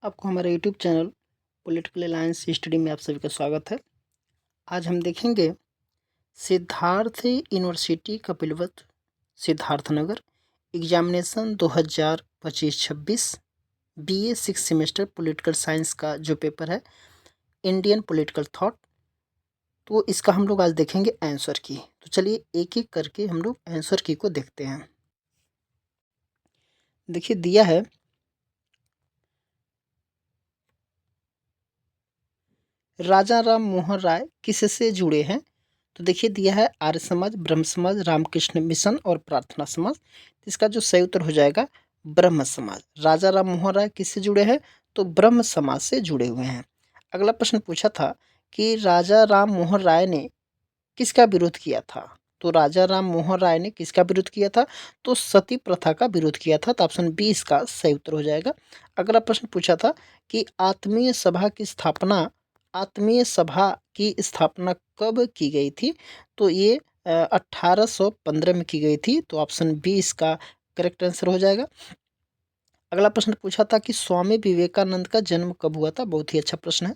आपको हमारे YouTube channel political alliance study में आप सभी का स्वागत है। आज हम देखेंगे Siddharth university Kapilvastu Siddharthnagar examination 2025-26 BA 6 semester political science का जो पेपर है इंडियन पॉलिटिकल थॉट, तो इसका हम लोग आज देखेंगे आंसर की। तो चलिए एक एक करके हम लोग आंसर की को देखते हैं। देखिए दिया है राजा राम मोहन राय किससे जुड़े हैं। तो देखिए दिया है आर्य समाज, ब्रह्म समाज, रामकृष्ण मिशन और प्रार्थना समाज। तो इसका जो सही उत्तर हो जाएगा ब्रह्म समाज। राजा राम मोहन राय किससे जुड़े हैं? तो ब्रह्म समाज से जुड़े हुए हैं। अगला प्रश्न पूछा था कि राजा राम मोहन राय ने किसका विरोध किया था। तो राजा राम मोहन राय ने किसका विरोध किया था? तो सती प्रथा का विरोध किया था। तो ऑप्शन बी इसका सही उत्तर हो जाएगा। अगला प्रश्न पूछा था कि आत्मीय सभा की स्थापना कब की गई थी। तो ये 1815 में की गई थी। तो ऑप्शन बी इसका करेक्ट आंसर हो जाएगा। अगला प्रश्न पूछा था कि स्वामी विवेकानंद का जन्म कब हुआ था। बहुत ही अच्छा प्रश्न है।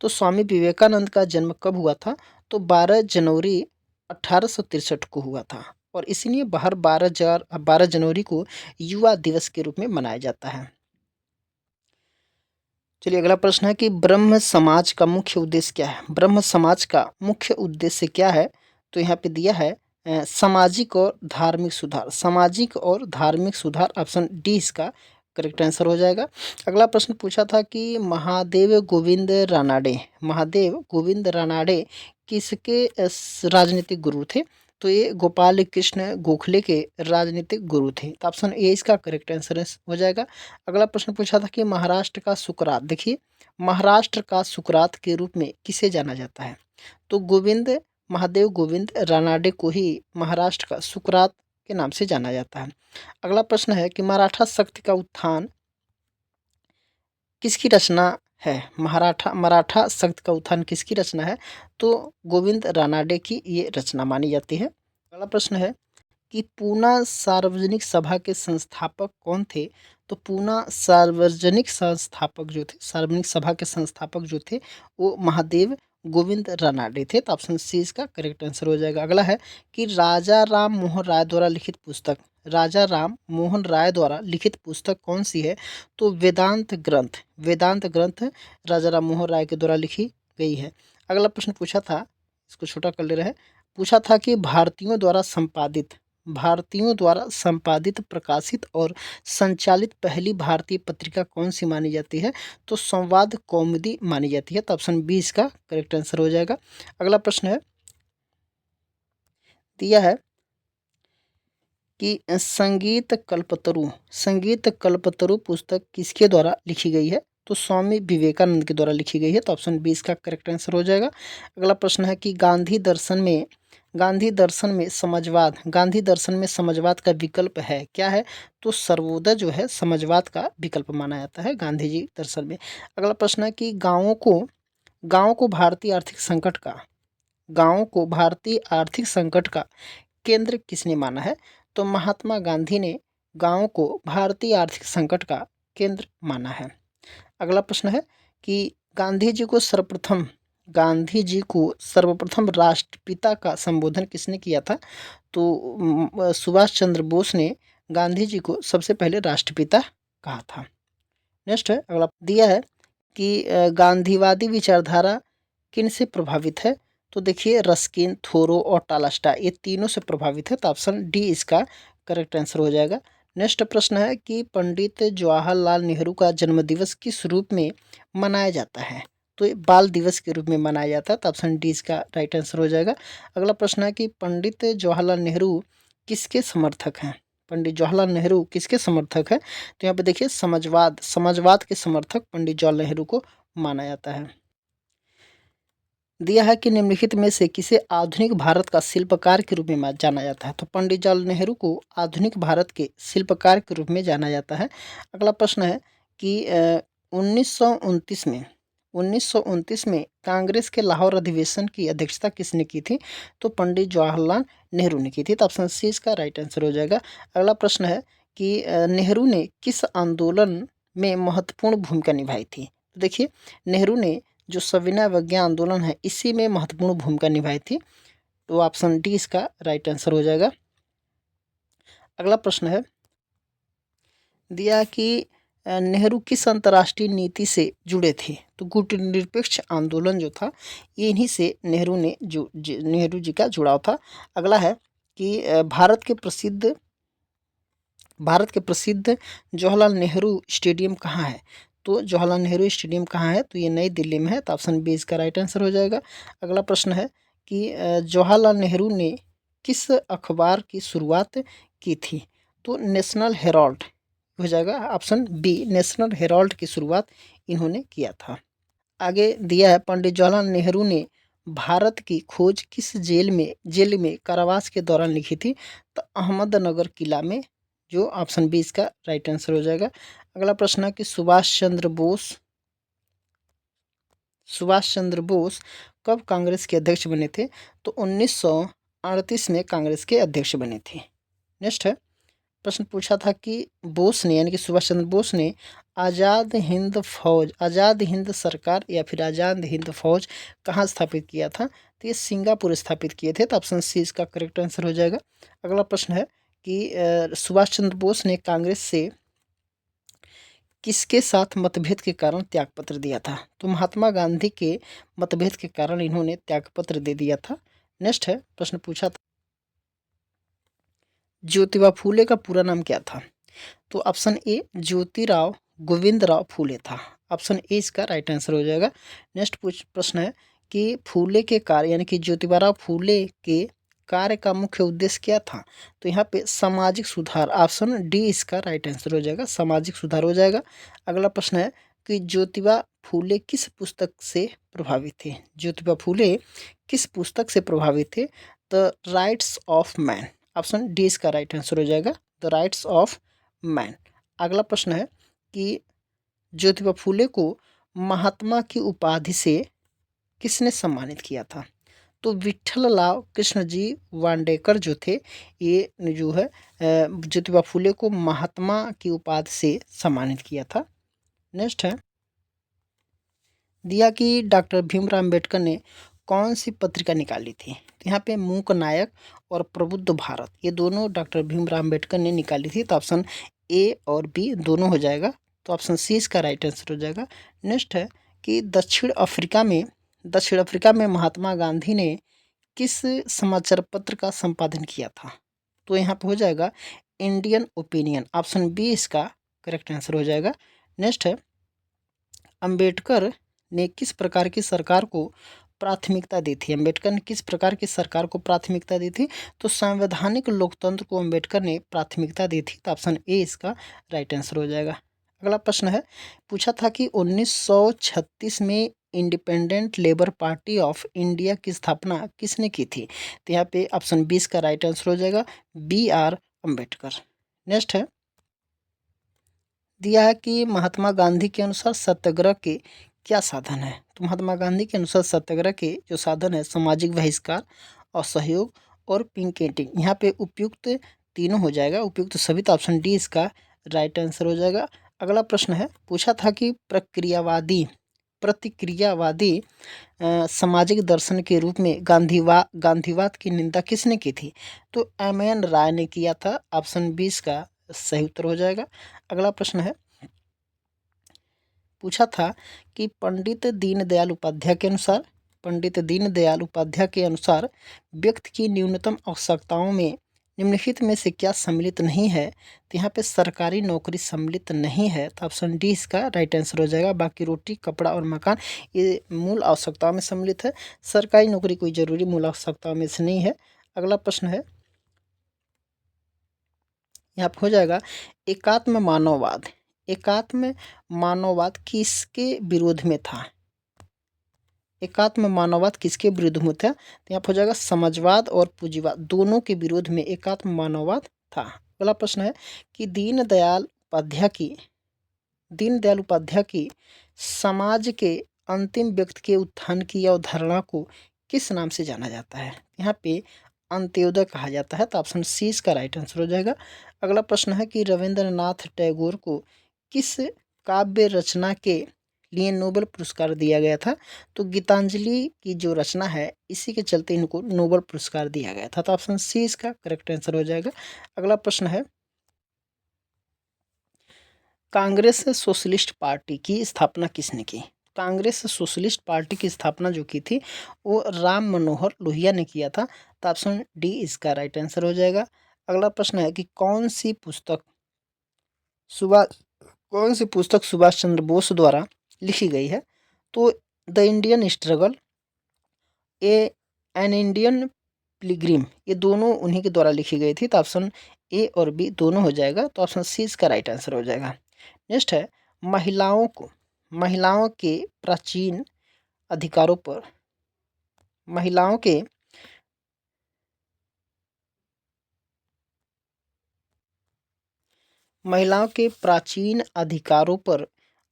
तो स्वामी विवेकानंद का जन्म कब हुआ था? तो 12 जनवरी 1863 को हुआ था और इसलिए हर 12 जनवरी को युवा दिवस के रूप में मनाया जाता है। चलिए अगला प्रश्न है कि ब्रह्म समाज का मुख्य उद्देश्य क्या है। ब्रह्म समाज का मुख्य उद्देश्य क्या है? तो यहाँ पे दिया है सामाजिक और धार्मिक सुधार। सामाजिक और धार्मिक सुधार, ऑप्शन डी इसका करेक्ट आंसर हो जाएगा। अगला प्रश्न पूछा था कि महादेव गोविंद रानाडे किसके राजनीतिक गुरु थे। तो ये गोपाल कृष्ण गोखले के राजनीतिक गुरु थे। तो ऑप्शन ए इसका करेक्ट आंसर हो जाएगा। अगला प्रश्न पूछा था कि महाराष्ट्र का सुकरात। देखिए महाराष्ट्र का सुकरात के रूप में किसे जाना जाता है। तो महादेव गोविंद रानाडे को ही महाराष्ट्र का सुकरात के नाम से जाना जाता है। अगला प्रश्न है कि मराठा शक्ति का उत्थान किसकी रचना है। मराठा शक्ति का उत्थान किसकी रचना है। तो गोविंद रानाडे की ये रचना मानी जाती है। अगला प्रश्न है कि पूना सार्वजनिक सभा के संस्थापक कौन थे। तो पूना सार्वजनिक सभा के संस्थापक जो थे वो महादेव गोविंद रानाडे थे। तो ऑप्शन सी इसका करेक्ट आंसर हो जाएगा। अगला है कि राजा राम मोहन राय द्वारा लिखित पुस्तक कौन सी है। तो वेदांत ग्रंथ राजा राम मोहन राय के द्वारा लिखी गई है। अगला प्रश्न पूछा था, इसको छोटा कर ले रहे हैं, पूछा था कि भारतीयों द्वारा संपादित प्रकाशित और संचालित पहली भारतीय पत्रिका कौन सी मानी जाती है। तो संवाद कौमुदी मानी जाती है। तो ऑप्शन बी इसका करेक्ट आंसर हो जाएगा। अगला प्रश्न है दिया है कि संगीत कल्पतरु पुस्तक किसके द्वारा लिखी गई है। तो स्वामी विवेकानंद के द्वारा लिखी गई है। तो ऑप्शन बी इसका करेक्ट आंसर हो जाएगा। अगला प्रश्न है कि गांधी दर्शन में समाजवाद का विकल्प है क्या है। तो सर्वोदय जो है समाजवाद का विकल्प माना जाता है गांधी जी दर्शन में। अगला प्रश्न है कि गांवों को भारतीय आर्थिक संकट का केंद्र किसने माना है। तो महात्मा गांधी ने गांवों को भारतीय आर्थिक संकट का केंद्र माना है। अगला प्रश्न है कि गांधी जी को सर्वप्रथम राष्ट्रपिता का संबोधन किसने किया था। तो सुभाष चंद्र बोस ने गांधी जी को सबसे पहले राष्ट्रपिता कहा था। नेक्स्ट है अगला दिया है कि गांधीवादी विचारधारा किन से प्रभावित है। तो देखिए रस्किन, थोरो और टालास्टा ये तीनों से प्रभावित है। तो ऑप्शन डी इसका करेक्ट आंसर हो जाएगा। नेक्स्ट प्रश्न है कि पंडित जवाहरलाल नेहरू का जन्मदिवस किस रूप में मनाया जाता है। तो ये बाल दिवस के रूप में मनाया जाता है। तो ऑप्शन डी इसका राइट आंसर हो जाएगा। अगला प्रश्न है कि पंडित जवाहरलाल नेहरू किसके समर्थक हैं। तो यहाँ पे देखिए समाजवाद के समर्थक पंडित जवाहरलाल नेहरू को माना जाता है। दिया है कि निम्नलिखित में से किसे आधुनिक भारत का शिल्पकार के रूप में जाना जाता है। तो पंडित जवाहरलाल नेहरू को आधुनिक भारत के शिल्पकार के रूप में जाना जाता है। अगला प्रश्न है कि 1929 में कांग्रेस के लाहौर अधिवेशन की अध्यक्षता किसने की थी। तो पंडित जवाहरलाल नेहरू ने की थी। तो ऑप्शन सी इसका राइट आंसर हो जाएगा। अगला प्रश्न है कि नेहरू ने किस आंदोलन में महत्वपूर्ण भूमिका निभाई थी? तो देखिए, नेहरू ने जो सविनय अवज्ञा आंदोलन है इसी में महत्वपूर्ण भूमिका निभाई थी। तो ऑप्शन डी इसका राइट आंसर हो जाएगा। अगला प्रश्न है दिया कि नेहरू किस अंतर्राष्ट्रीय नीति से जुड़े थे? तो गुटनिरपेक्ष आंदोलन जो था ये इन्हीं से नेहरू जी का जुड़ाव था। अगला है कि भारत के प्रसिद्ध जवाहरलाल नेहरू स्टेडियम कहाँ है? तो जवाहरलाल नेहरू स्टेडियम कहाँ है? तो ये नई दिल्ली में है। तो ऑप्शन बी इसका राइट आंसर हो जाएगा। अगला प्रश्न है कि जवाहरलाल नेहरू ने किस अखबार की शुरुआत की थी? तो नेशनल हेराल्ड हो जाएगा। ऑप्शन बी नेशनल हेराल्ड की शुरुआत इन्होंने किया था। आगे दिया है पंडित जवाहरलाल नेहरू ने भारत की खोज किस जेल में कारावास के दौरान लिखी थी? तो अहमदनगर किला में, जो ऑप्शन बी इसका राइट आंसर हो जाएगा। अगला प्रश्न है कि सुभाष चंद्र बोस कब कांग्रेस के अध्यक्ष बने थे? तो 1938 में कांग्रेस के अध्यक्ष बने थे। नेक्स्ट है, प्रश्न पूछा था कि बोस ने यानी कि सुभाष चंद्र बोस ने आज़ाद हिंद सरकार या फिर आज़ाद हिंद फौज कहाँ स्थापित किया था? तो ये सिंगापुर स्थापित किए थे। तो ऑप्शन सी इसका करेक्ट आंसर हो जाएगा। अगला प्रश्न है कि सुभाष चंद्र बोस ने कांग्रेस से किसके साथ मतभेद के कारण त्यागपत्र दिया था? तो महात्मा गांधी के मतभेद के कारण इन्होंने त्यागपत्र दे दिया था। नेक्स्ट है, प्रश्न पूछा था ज्योतिबा फूले का पूरा नाम क्या था? तो ऑप्शन ए ज्योतिराव गोविंदराव फूले था। ऑप्शन ए इसका राइट आंसर हो जाएगा। नेक्स्ट प्रश्न है कि फूले के कार्य यानी कि ज्योतिबाराव फूले के कार्य का मुख्य उद्देश्य क्या था? तो यहाँ पे सामाजिक सुधार, ऑप्शन डी इसका राइट आंसर हो जाएगा, सामाजिक सुधार हो जाएगा। अगला प्रश्न है कि ज्योतिबा फूले किस पुस्तक से प्रभावित थे? ज्योतिबा फूले किस पुस्तक से प्रभावित थे? The rights of man, option D इसका राइट आंसर हो जाएगा, द राइट्स ऑफ मैन। अगला प्रश्न है कि ज्योतिबा फूले को महात्मा की उपाधि से किसने सम्मानित किया था? तो विठ्ठलराव कृष्ण जी वांडेकर जो थे, ये जो है ज्योतिबा फूले को महात्मा की उपाधि से सम्मानित किया था। नेक्स्ट है दिया कि डॉक्टर भीमराव अम्बेडकर ने कौन सी पत्रिका निकाली थी? तो यहाँ पे मूक नायक और प्रबुद्ध भारत, ये दोनों डॉक्टर भीमराव अम्बेडकर ने निकाली थी। तो ऑप्शन ए और बी दोनों हो जाएगा। तो ऑप्शन सी इसका राइट आंसर हो जाएगा। नेक्स्ट है कि दक्षिण अफ्रीका में महात्मा गांधी ने किस समाचार पत्र का संपादन किया था? तो यहाँ पे हो जाएगा इंडियन ओपिनियन, ऑप्शन बी इसका करेक्ट आंसर हो जाएगा। नेक्स्ट है अंबेडकर ने किस प्रकार की सरकार को प्राथमिकता दी थी? अंबेडकर ने किस प्रकार की सरकार को प्राथमिकता दी थी? तो संवैधानिक लोकतंत्र को अंबेडकर ने प्राथमिकता दी थी। तो ऑप्शन ए इसका राइट आंसर हो जाएगा। अगला प्रश्न है, पूछा था कि 1936 में independent labour party of India की स्थापना किसने की थी? तो यहाँ पे ऑप्शन बी इसका राइट आंसर हो जाएगा, बी आर अम्बेडकर। नेक्स्ट है दिया है कि महात्मा गांधी के अनुसार सत्याग्रह के क्या साधन है? तो महात्मा गांधी के अनुसार सत्याग्रह के जो साधन है सामाजिक बहिष्कार, असहयोग और पिकेटिंग। यहाँ पे उपयुक्त तीनों हो जाएगा, उपयुक्त सभी। तो ऑप्शन डी इसका राइट आंसर हो जाएगा। अगला प्रश्न है, पूछा था कि प्रतिक्रियावादी सामाजिक दर्शन के रूप में गांधीवाद की निंदा किसने की थी? तो एम.एन. राय ने किया था। ऑप्शन बी इसका सही उत्तर हो जाएगा। अगला प्रश्न है, पूछा था कि पंडित दीनदयाल उपाध्याय के अनुसार व्यक्ति की न्यूनतम आवश्यकताओं में निम्नलिखित में से क्या सम्मिलित नहीं है? तो यहाँ पे सरकारी नौकरी सम्मिलित नहीं है। तो ऑप्शन डी इसका राइट आंसर हो जाएगा। बाकी रोटी, कपड़ा और मकान ये मूल आवश्यकताओं में सम्मिलित है। सरकारी नौकरी कोई जरूरी मूल आवश्यकताओं में से नहीं है। अगला प्रश्न है, यहाँ पे हो जाएगा एकात्म मानववाद किसके विरोध में था? एकात्म मानववाद किसके विरोध में था? तो यहाँ पे हो जाएगा समाजवाद और पूंजीवाद दोनों के विरोध में एकात्म मानववाद था। अगला प्रश्न है कि दीनदयाल उपाध्याय की समाज के अंतिम व्यक्ति के उत्थान की अवधारणा को किस नाम से जाना जाता है? यहाँ पे अंत्योदय कहा जाता है। तो ऑप्शन सी इसका राइट आंसर हो जाएगा। अगला प्रश्न है कि रविंद्रनाथ टैगोर को किस काव्य रचना के लिए नोबेल पुरस्कार दिया गया था? तो गीतांजलि की जो रचना है इसी के चलते इनको नोबेल पुरस्कार दिया गया था। तो ऑप्शन सी इसका करेक्ट आंसर हो जाएगा। अगला प्रश्न है, कांग्रेस सोशलिस्ट पार्टी की स्थापना किसने की? कांग्रेस सोशलिस्ट पार्टी की स्थापना जो की थी वो राम मनोहर लोहिया ने किया था। तो ऑप्शन डी इसका राइट आंसर हो जाएगा। अगला प्रश्न है कि सुभाष कौन सी पुस्तक सुभाष चंद्र बोस द्वारा लिखी गई है? तो the Indian struggle, A an Indian Pilgrim, ये दोनों उन्हीं के द्वारा लिखी गई थी। तो ऑप्शन ए और बी दोनों हो जाएगा। तो ऑप्शन सी इसका राइट आंसर हो जाएगा। नेक्स्ट है, महिलाओं के प्राचीन अधिकारों पर महिलाओं के महिलाओं के प्राचीन अधिकारों पर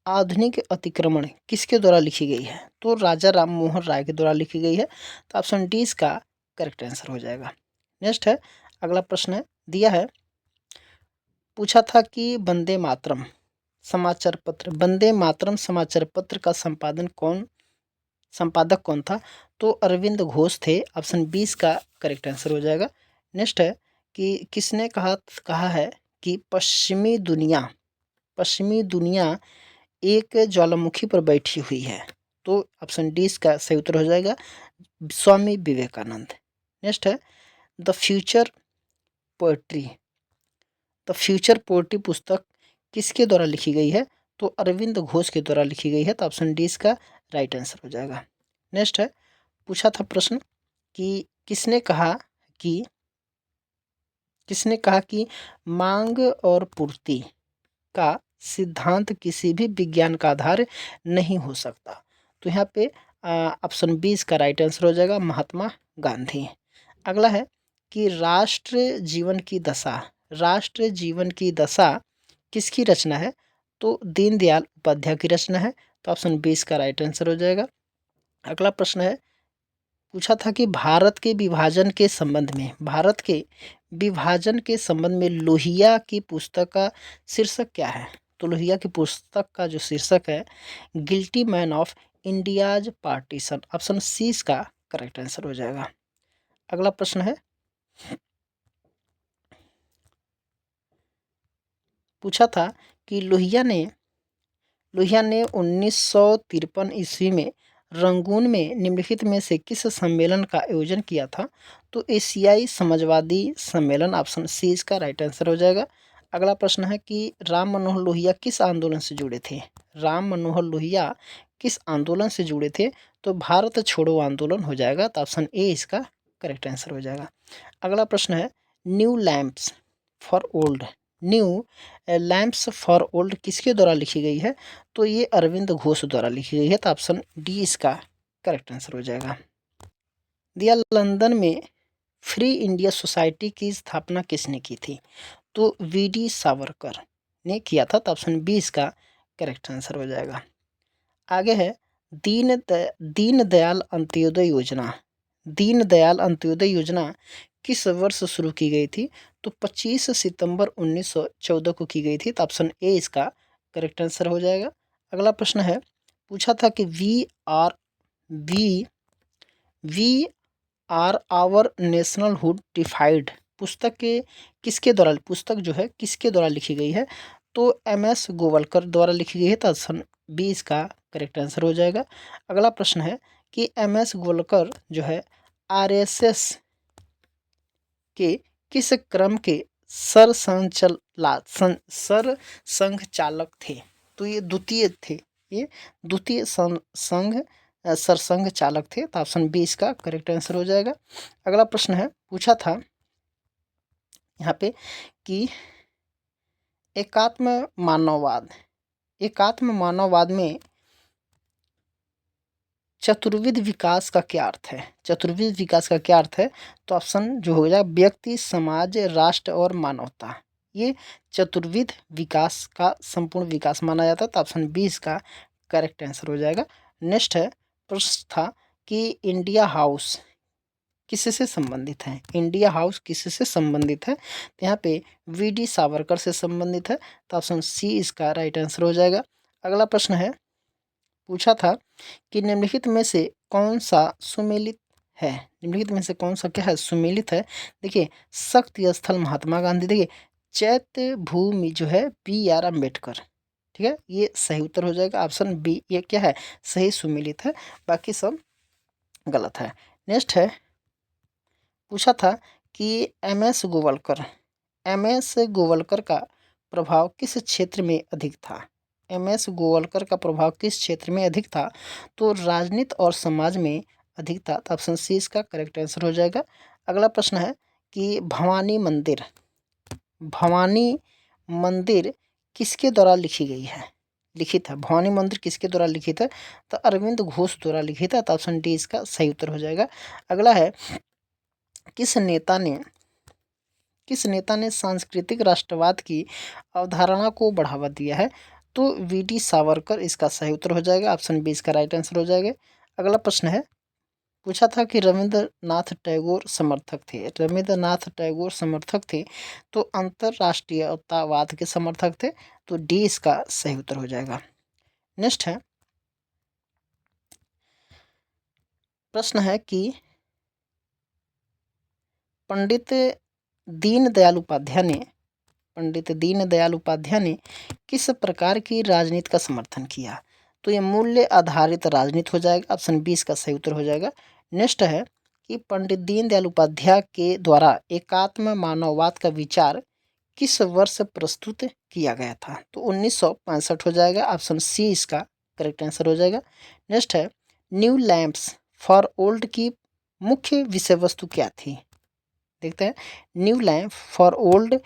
आधुनिक अतिक्रमण किसके द्वारा लिखी गई है? तो राजा राम मोहन राय के द्वारा लिखी गई है। तो ऑप्शन डी इसका करेक्ट आंसर हो जाएगा। नेक्स्ट है, अगला प्रश्न है दिया है, पूछा था कि वंदे मातरम समाचार पत्र का संपादक कौन था? तो अरविंद घोष थे। ऑप्शन 20 का करेक्ट आंसर हो जाएगा। नेक्स्ट है कि किसने कहा है कि पश्चिमी दुनिया एक ज्वालामुखी पर बैठी हुई है? तो ऑप्शन डी इसका सही उत्तर हो जाएगा, स्वामी विवेकानंद। नेक्स्ट है, द फ्यूचर पोएट्री पुस्तक किसके द्वारा लिखी गई है? तो अरविंद घोष के द्वारा लिखी गई है। तो ऑप्शन डी इसका राइट आंसर हो जाएगा। नेक्स्ट है, पूछा था प्रश्न कि किसने कहा कि मांग और पूर्ति का सिद्धांत किसी भी विज्ञान का आधार नहीं हो सकता? तो यहाँ पे ऑप्शन 20 का राइट आंसर हो जाएगा, महात्मा गांधी। अगला है कि राष्ट्र जीवन की दशा किसकी रचना है? तो दीनदयाल उपाध्याय की रचना है। तो ऑप्शन 20 का राइट आंसर हो जाएगा। अगला प्रश्न है, पूछा था कि भारत के विभाजन के संबंध में लोहिया की पुस्तक का शीर्षक क्या है? तो लोहिया की पुस्तक का जो शीर्षक है, guilty man of India's partition. Option C इसका करेक्ट आंसर हो जाएगा। अगला प्रश्न है, पूछा था कि लोहिया ने 1953 ईस्वी में रंगून में निम्नलिखित में से किस सम्मेलन का आयोजन किया था? तो एशियाई समाजवादी सम्मेलन। ऑप्शन सी इसका राइट आंसर हो जाएगा। अगला प्रश्न है कि राम मनोहर लोहिया किस आंदोलन से जुड़े थे? तो भारत छोड़ो आंदोलन हो जाएगा। तो ऑप्शन ए इसका करेक्ट आंसर हो जाएगा। अगला प्रश्न है, न्यू लैंप्स फॉर ओल्ड किसके द्वारा लिखी गई है? तो ये अरविंद घोष द्वारा लिखी गई है। तो ऑप्शन डी इसका करेक्ट आंसर हो जाएगा। दिया, लंदन में फ्री इंडिया सोसाइटी की स्थापना किसने की थी? तो वी.डी. सावरकर ने किया था। तो ऑप्शन बी इसका करेक्ट आंसर हो जाएगा। आगे है, दीनदयाल अंत्योदय योजना किस वर्ष शुरू की गई थी? तो 25 सितंबर 1914 को की गई थी। तो ऑप्शन ए इसका करेक्ट आंसर हो जाएगा। अगला प्रश्न है, पूछा था कि वी आर आवर नेशनलहुड डिफाइड पुस्तक जो है किसके द्वारा लिखी गई है? तो एम.एस. गोवलकर द्वारा लिखी गई है। तो ऑप्शन बी इसका करेक्ट आंसर हो जाएगा। अगला प्रश्न है कि एम.एस. गोवलकर जो है आरएसएस के किस क्रम के सरसंघ चालक थे? तो ये द्वितीय सरसंघ चालक थे। तो ऑप्शन बी इसका करेक्ट आंसर हो जाएगा। अगला प्रश्न है, पूछा था यहाँ पे कि एकात्म मानववाद में चतुर्विध विकास का क्या अर्थ है? तो ऑप्शन जो हो जाएगा, व्यक्ति, समाज, राष्ट्र और मानवता। ये चतुर्विध विकास का संपूर्ण विकास माना जाता है। तो ऑप्शन बी इसका करेक्ट आंसर हो जाएगा। नेक्स्ट है, प्रश्न था कि इंडिया हाउस किससे संबंधित है? तो यहाँ पे वी.डी. सावरकर से संबंधित है। तो ऑप्शन सी इसका राइट आंसर हो जाएगा। अगला प्रश्न है, पूछा था कि निम्नलिखित में से कौन सा सुमेलित है। निम्नलिखित में से कौन सा क्या है, सुमेलित है। देखिए, शक्ति स्थल महात्मा गांधी। देखिए, चैत्य भूमि जो है BR अम्बेडकर। ठीक है, ये सही उत्तर हो जाएगा। ऑप्शन बी ये क्या है, सही सुमेलित है, बाकी सब गलत है। नेक्स्ट है, पूछा था कि एम एस गोवलकर का प्रभाव किस क्षेत्र में अधिक था। एम एस गोवलकर का प्रभाव किस क्षेत्र में अधिक था, तो राजनीति और समाज में अधिक था। तो ऑप्शन सी इसका करेक्ट आंसर हो जाएगा। अगला प्रश्न है कि भवानी मंदिर किसके द्वारा लिखी गई है, लिखित है। भवानी मंदिर किसके द्वारा लिखित है, तो अरविंद घोष द्वारा लिखित है। तो ऑप्शन डी इसका सही उत्तर हो जाएगा। अगला है, किस नेता ने सांस्कृतिक राष्ट्रवाद की अवधारणा को बढ़ावा दिया है, तो VD सावरकर इसका सही उत्तर हो जाएगा। ऑप्शन बी इसका राइट आंसर हो जाएगा। अगला प्रश्न है, पूछा था कि रविंद्रनाथ टैगोर समर्थक थे, तो अंतरराष्ट्रीयतावाद के समर्थक थे। तो डी इसका सही उत्तर हो जाएगा। नेक्स्ट है, प्रश्न है कि पंडित दीनदयाल उपाध्याय ने किस प्रकार की राजनीति का समर्थन किया, तो ये मूल्य आधारित राजनीति हो जाएगा। ऑप्शन बी इसका सही उत्तर हो जाएगा। नेक्स्ट है कि पंडित दीनदयाल उपाध्याय के द्वारा एकात्म मानववाद का विचार किस वर्ष प्रस्तुत किया गया था, तो 1965 हो जाएगा। ऑप्शन सी इसका करेक्ट आंसर हो जाएगा। नेक्स्ट है, न्यू लैंप्स फॉर ओल्ड की मुख्य विषय वस्तु क्या थी। देखते हैं, न्यू लैंप फॉर ओल्ड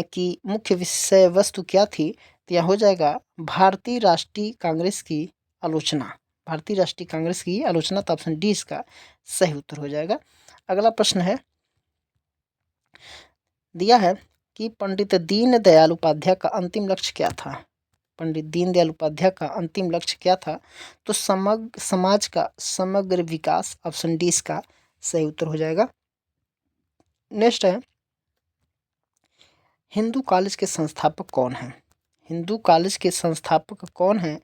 की मुख्य विषय वस्तु क्या थी, तो यह हो जाएगा भारतीय राष्ट्रीय कांग्रेस की आलोचना। तो ऑप्शन डी इसका सही उत्तर हो जाएगा। अगला प्रश्न है, दिया है कि पंडित दीनदयाल उपाध्याय का अंतिम लक्ष्य क्या था। तो समाज का समग्र विकास। ऑप्शन डी इसका सही उत्तर हो जाएगा। नेक्स्ट है, हिंदू कॉलेज के संस्थापक कौन हैं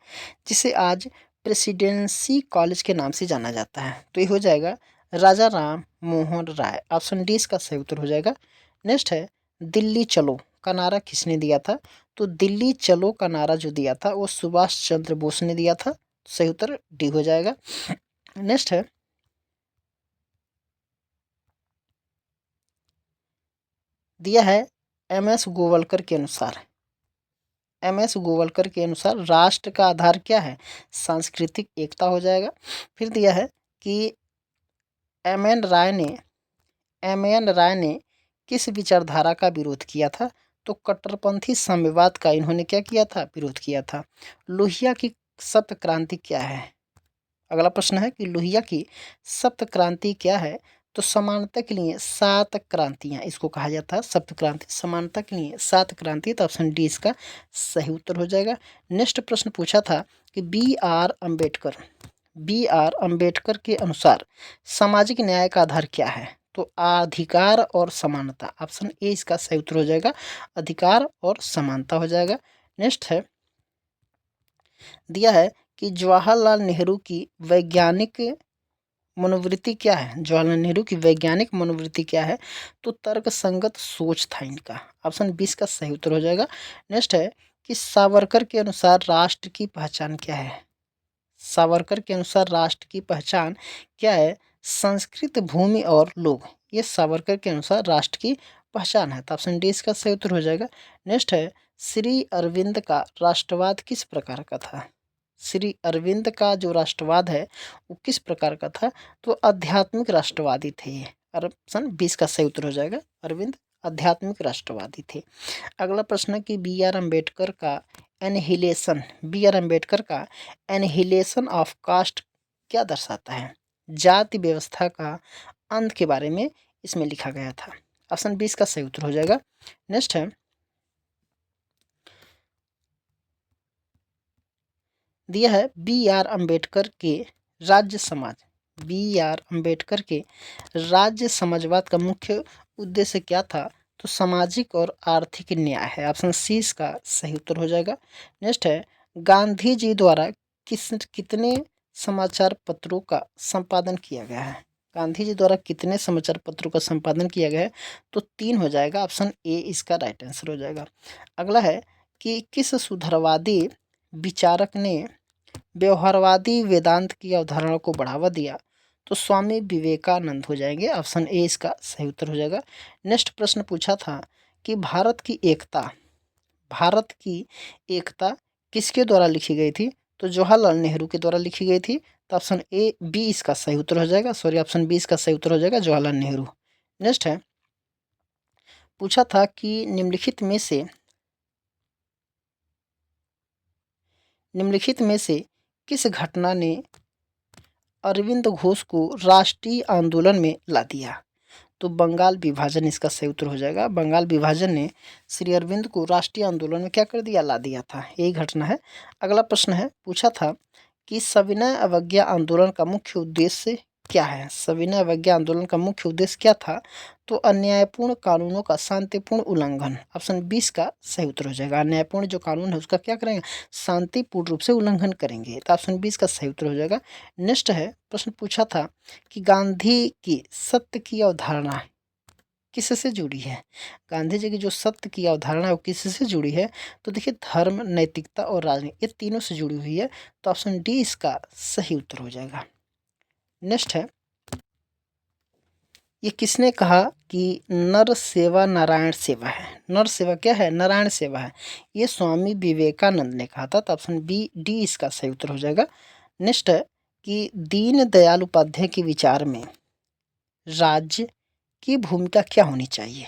जिसे आज प्रेसिडेंसी कॉलेज के नाम से जाना जाता है, तो ये हो जाएगा राजा राम मोहन राय। ऑप्शन डी इसका सही उत्तर हो जाएगा। नेक्स्ट है, दिल्ली चलो का नारा किसने दिया था, तो दिल्ली चलो का नारा जो दिया था वो सुभाष चंद्र बोस ने दिया था। सही उत्तर डी हो जाएगा। नेक्स्ट है, दिया है एम एस गोवलकर के अनुसार राष्ट्र का आधार क्या है, सांस्कृतिक एकता हो जाएगा। फिर दिया है कि एम एन राय ने किस विचारधारा का विरोध किया था, तो कट्टरपंथी साम्यवाद का इन्होंने क्या किया था, विरोध किया था। लोहिया की सप्त क्रांति क्या है। अगला प्रश्न है कि लोहिया की सप्त क्रांति क्या है, तो समानता के लिए 7 क्रांतियां इसको कहा जाता है। सप्त क्रांति समानता के लिए 7 क्रांति। तो ऑप्शन डी इसका सही उत्तर हो जाएगा। नेक्स्ट प्रश्न पूछा था कि बी आर अम्बेडकर के अनुसार सामाजिक न्याय का आधार क्या है, तो अधिकार और समानता। ऑप्शन ए इसका सही उत्तर हो जाएगा, अधिकार और समानता हो जाएगा। नेक्स्ट है, दिया है कि जवाहरलाल नेहरू की वैज्ञानिक मनोवृत्ति क्या है, तो तर्कसंगत सोच था इनका। ऑप्शन 20 का सही उत्तर हो जाएगा। नेक्स्ट है कि सावरकर के अनुसार राष्ट्र की पहचान क्या है, संस्कृत भूमि और लोग। ये सावरकर के अनुसार राष्ट्र की पहचान है। तो ऑप्शन डी इसका सही उत्तर हो जाएगा। नेक्स्ट है, श्री अरविंद का राष्ट्रवाद किस प्रकार का था। श्री अरविंद का जो राष्ट्रवाद है वो किस प्रकार का था, तो आध्यात्मिक राष्ट्रवादी थे ये। ऑप्शन 20 का सही उत्तर हो जाएगा, अरविंद आध्यात्मिक राष्ट्रवादी थे। अगला प्रश्न है कि बी आर अम्बेडकर का एनहिलेशन ऑफ कास्ट क्या दर्शाता है, जाति व्यवस्था का अंत के बारे में इसमें लिखा गया था। ऑप्शन 20 का सही उत्तर हो जाएगा। नेक्स्ट है, दिया है बी आर अम्बेडकर के राज्य समाजवाद का मुख्य उद्देश्य क्या था, तो सामाजिक और आर्थिक न्याय है। ऑप्शन सी इसका सही उत्तर हो जाएगा। नेक्स्ट है, गांधी जी द्वारा कितने समाचार पत्रों का संपादन किया गया है? गांधी जी द्वारा कितने समाचार पत्रों का संपादन किया गया है? तो 3 हो जाएगा, ऑप्शन ए इसका राइट आंसर हो जाएगा। अगला है कि किस सुधारवादी विचारक ने व्यवहारवादी वेदांत की अवधारणा को बढ़ावा दिया? तो स्वामी विवेकानंद हो जाएंगे, ऑप्शन ए इसका सही उत्तर हो जाएगा। नेक्स्ट प्रश्न पूछा था कि भारत की एकता किसके द्वारा लिखी गई थी? तो जवाहरलाल नेहरू के द्वारा लिखी गई थी। तो ऑप्शन ए बी इसका सही उत्तर हो जाएगा, सॉरी ऑप्शन बी इसका सही उत्तर हो जाएगा, जवाहरलाल नेहरू। नेक्स्ट है, पूछा था कि निम्नलिखित में से किस घटना ने अरविंद घोष को राष्ट्रीय आंदोलन में ला दिया? तो बंगाल विभाजन इसका सही उत्तर हो जाएगा। बंगाल विभाजन ने श्री अरविंद को राष्ट्रीय आंदोलन में क्या कर दिया? ला दिया था, यही घटना है। अगला प्रश्न है, पूछा था कि सविनय अवज्ञा आंदोलन का मुख्य उद्देश्य क्या है? सविनय अवज्ञा आंदोलन का मुख्य उद्देश्य क्या था? तो अन्यायपूर्ण कानूनों का शांतिपूर्ण उल्लंघन, ऑप्शन 20 का सही उत्तर हो जाएगा। अन्यायपूर्ण जो कानून है उसका क्या करेंगे? शांतिपूर्ण रूप से उल्लंघन करेंगे, तो ऑप्शन 20 का सही उत्तर हो जाएगा। नेक्स्ट है, प्रश्न पूछा था कि गांधी की सत्य की अवधारणा किससे जुड़ी है? गांधी जी की जो सत्य की अवधारणा है वो किससे जुड़ी है? तो देखिए, धर्म, नैतिकता और राजनीति, ये तीनों से जुड़ी हुई है, तो ऑप्शन डी इसका सही उत्तर हो जाएगा। नेक्स्ट है, ये किसने कहा कि नर सेवा नारायण सेवा है? नर सेवा क्या है? नारायण सेवा है। ये स्वामी विवेकानंद ने कहा था, तो ऑप्शन बी डी इसका सही उत्तर हो जाएगा। नेक्स्ट है कि दीन दयाल उपाध्याय के विचार में राज्य की भूमिका क्या होनी चाहिए?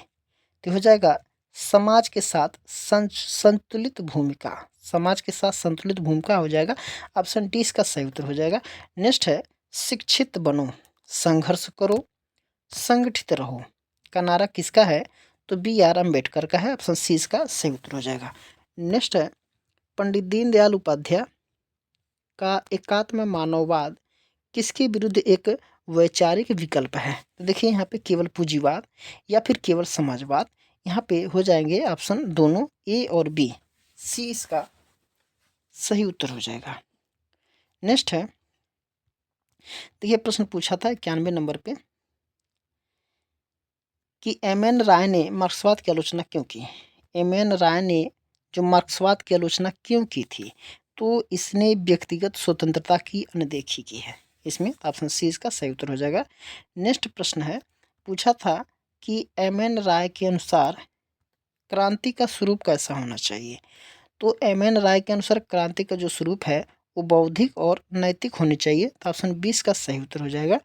तो हो जाएगा समाज के साथ संतुलित भूमिका, समाज के साथ संतुलित भूमिका हो जाएगा, ऑप्शन डी इसका सही उत्तर हो जाएगा। नेक्स्ट है, शिक्षित बनो, संघर्ष करो, संगठित रहो का नारा किसका है? तो बी आर अम्बेडकर का है, ऑप्शन सी इसका सही उत्तर हो जाएगा। नेक्स्ट है, पंडित दीनदयाल उपाध्याय का एकात्म मानववाद किसके विरुद्ध एक वैचारिक विकल्प है? तो देखिए, यहाँ पे केवल पूंजीवाद या फिर केवल समाजवाद, यहाँ पे हो जाएंगे ऑप्शन दोनों ए और बी, सी इसका सही उत्तर हो जाएगा। नेक्स्ट है, देखिए प्रश्न पूछा था 91 नंबर पे कि एम एन राय ने मार्क्सवाद की आलोचना क्यों की? एम एन राय ने जो मार्क्सवाद की आलोचना क्यों की थी? तो इसने व्यक्तिगत स्वतंत्रता की अनदेखी की है, इसमें ऑप्शन सी इसका सही उत्तर हो जाएगा। नेक्स्ट प्रश्न है, पूछा था कि एम एन राय के अनुसार क्रांति का स्वरूप कैसा होना चाहिए? तो एम एन राय के अनुसार क्रांति का जो स्वरूप है वो बौद्धिक और नैतिक होनी चाहिए, तो ऑप्शन 20 का सही उत्तर हो जाएगा।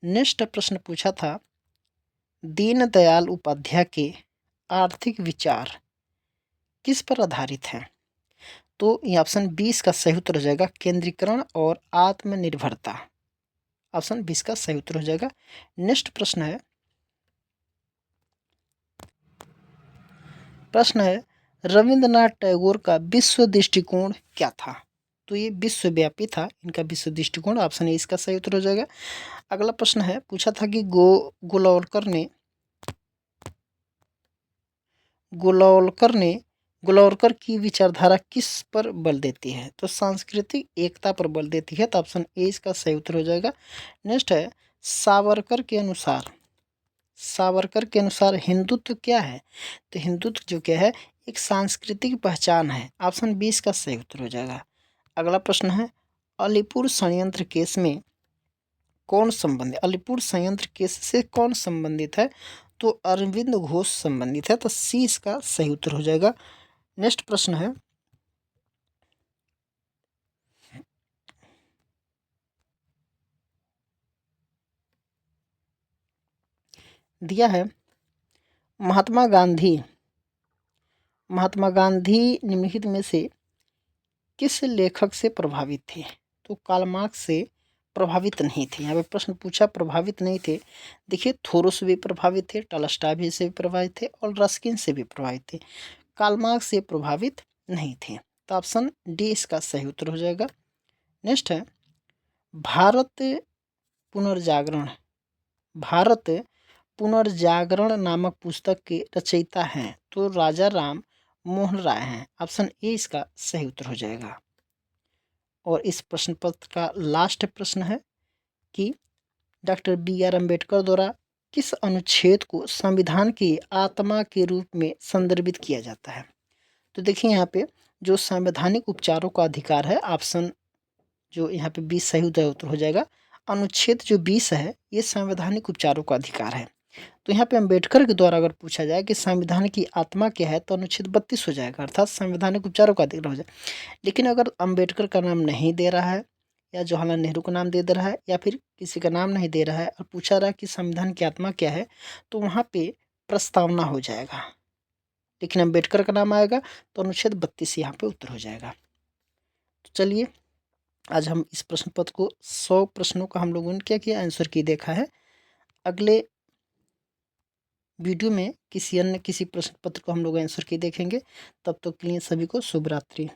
नेक्स्ट प्रश्न पूछा था, दीनदयाल उपाध्याय के आर्थिक विचार किस पर आधारित हैं? तो ये ऑप्शन 20 का सही उत्तर हो जाएगा, केंद्रीकरण और आत्मनिर्भरता, ऑप्शन 20 का सही उत्तर हो जाएगा। नेक्स्ट प्रश्न है, रविंद्रनाथ टैगोर का विश्व दृष्टिकोण क्या था? तो ये विश्वव्यापी था इनका विश्व दृष्टिकोण, ऑप्शन ए इसका सही उत्तर हो जाएगा। अगला प्रश्न है, पूछा था कि गोलवलकर की विचारधारा किस पर बल देती है? तो सांस्कृतिक एकता पर बल देती है, तो ऑप्शन ए इसका सही उत्तर हो जाएगा। नेक्स्ट है, सावरकर के अनुसार हिंदुत्व क्या है? तो हिंदुत्व जो क्या है, एक सांस्कृतिक पहचान है, ऑप्शन 20 का सही उत्तर हो जाएगा। अगला प्रश्न है, अलीपुर संयंत्र केस में कौन संबंधित, अलीपुर संयंत्र केस से कौन संबंधित है? तो अरविंद घोष संबंधित है, तो सी इसका सही उत्तर हो जाएगा। नेक्स्ट प्रश्न है, दिया है, महात्मा गांधी निम्नलिखित में से किस लेखक से प्रभावित थे? तो कार्ल मार्क्स से प्रभावित नहीं थे। यहाँ पे प्रश्न पूछा प्रभावित नहीं थे, देखिए थोरो से भी प्रभावित थे, टॉलस्टॉय भी से भी प्रभावित थे और रस्किन से भी प्रभावित थे, कार्ल मार्क्स से प्रभावित नहीं थे, तो ऑप्शन डी इसका सही उत्तर हो जाएगा। नेक्स्ट है, भारत पुनर्जागरण नामक पुस्तक के रचयिता हैं? तो राजा राम मोहन राय हैं, ऑप्शन ए इसका सही उत्तर हो जाएगा। और इस प्रश्न पत्र का लास्ट प्रश्न है कि डॉक्टर बी आर अम्बेडकर द्वारा किस अनुच्छेद को संविधान की आत्मा के रूप में संदर्भित किया जाता है? तो देखिए यहाँ पे जो संवैधानिक उपचारों का अधिकार है, ऑप्शन जो यहाँ पे 20 सही उत्तर हो जाएगा। अनुच्छेद जो 20 है ये संवैधानिक उपचारों का अधिकार है। तो यहाँ पे अम्बेडकर के द्वारा अगर पूछा जाए कि संविधान की आत्मा क्या है, तो अनुच्छेद 32 हो जाएगा, अर्थात संवैधानिक उपचारों का अधिकार हो जाए। लेकिन अगर अम्बेडकर का नाम नहीं दे रहा है या जवाहरलाल नेहरू का नाम दे रहा है या फिर किसी का नाम नहीं दे रहा है और पूछा रहा है कि संविधान की आत्मा क्या है, तो वहाँ पे प्रस्तावना हो जाएगा। लेकिन अम्बेडकर का नाम आएगा तो अनुच्छेद 32 यहाँ पे उत्तर हो जाएगा। तो चलिए आज हम इस प्रश्न पत्र को 100 प्रश्नों का हम लोगों ने क्या किया, आंसर की देखा है। अगले वीडियो में किसी प्रश्न पत्र को हम लोग आंसर की देखेंगे। तब तक के लिए सभी को शुभ रात्रि।